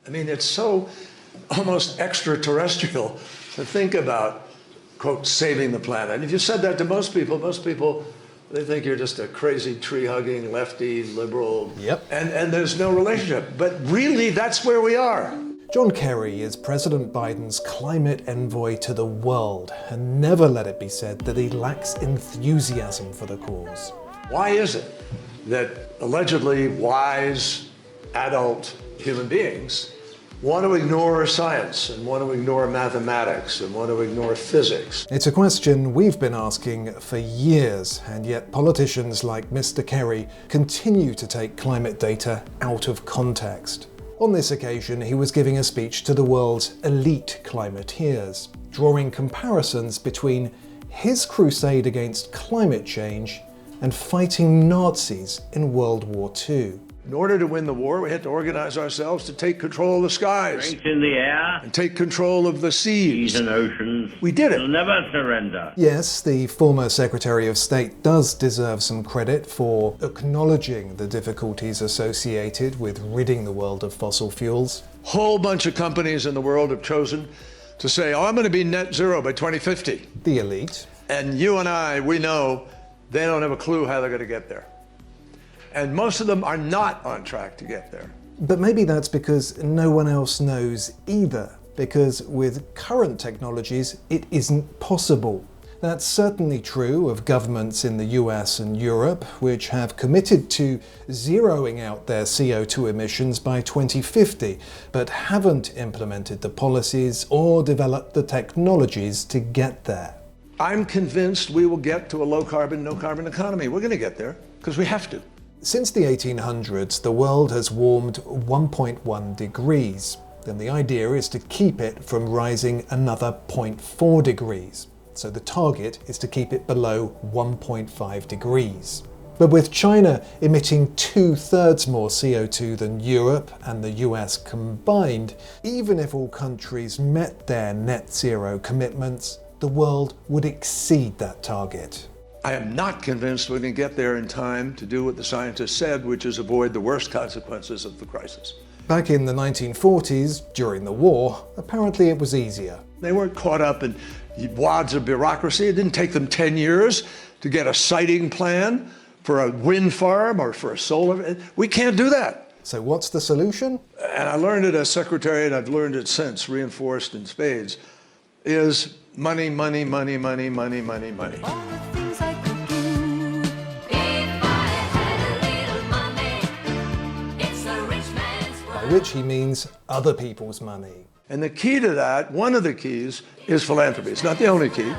I mean, it's so almost extraterrestrial to think about, quote, saving the planet. And if you said that to most people, they think you're just a crazy tree-hugging, lefty, liberal. Yep. And there's no relationship. But really, that's where we are. John Kerry is President Biden's climate envoy to the world, and never let it be said that he lacks enthusiasm for the cause. Why is it that allegedly wise, adult human beings want to ignore science and want to ignore mathematics and want to ignore physics? It's a question we've been asking for years, and yet politicians like Mr. Kerry continue to take climate data out of context. On this occasion, he was giving a speech to the world's elite climateers, drawing comparisons between his crusade against climate change and fighting Nazis in World War II. In order to win the war, we had to organize ourselves to take control of the skies. Strength in the air. And take control of the seas. Seas and oceans. We did it. We'll never surrender. Yes, the former Secretary of State does deserve some credit for acknowledging the difficulties associated with ridding the world of fossil fuels. Whole bunch of companies in the world have chosen to say, oh, I'm going to be net zero by 2050. The elite. And you and I, we know they don't have a clue how they're going to get there. And most of them are not on track to get there. But maybe that's because no one else knows either, because with current technologies, it isn't possible. That's certainly true of governments in the US and Europe, which have committed to zeroing out their CO2 emissions by 2050, but haven't implemented the policies or developed the technologies to get there. I'm convinced we will get to a low carbon, no carbon economy. We're going to get there because we have to. Since the 1800s, the world has warmed 1.1 degrees, and the idea is to keep it from rising another 0.4 degrees. So the target is to keep it below 1.5 degrees. But with China emitting 2/3 more CO2 than Europe and the US combined, even if all countries met their net zero commitments, the world would exceed that target. I am not convinced we're going to get there in time to do what the scientists said, which is avoid the worst consequences of the crisis. Back in the 1940s, during the war, apparently it was easier. They weren't caught up in wads of bureaucracy. It didn't take them 10 years to get a siting plan for a wind farm or for a solar. We can't do that. So what's the solution? And I learned it as secretary, and I've learned it since, reinforced in spades, is money, money, money, money, money, money, money. By which he means other people's money. And the key to that, one of the keys, is philanthropy. It's not the only key.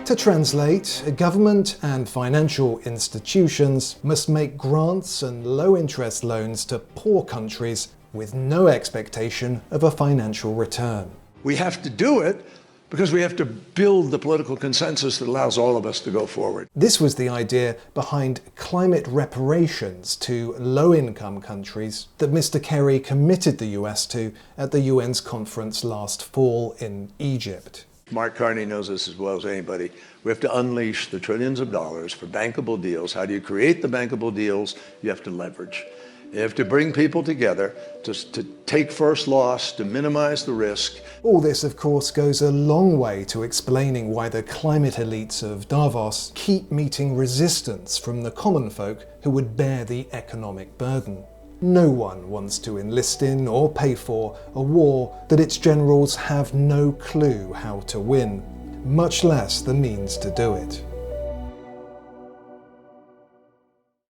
To translate, government and financial institutions must make grants and low-interest loans to poor countries with no expectation of a financial return. We have to do it because we have to build the political consensus that allows all of us to go forward. This was the idea behind climate reparations to low-income countries that Mr. Kerry committed the US to at the UN's conference last fall in Egypt. Mark Carney knows this as well as anybody. We have to unleash the trillions of dollars for bankable deals. How do you create the bankable deals? You have to leverage. You have to bring people together to take first loss, to minimize the risk. All this, of course, goes a long way to explaining why the climate elites of Davos keep meeting resistance from the common folk who would bear the economic burden. No one wants to enlist in or pay for a war that its generals have no clue how to win, much less the means to do it.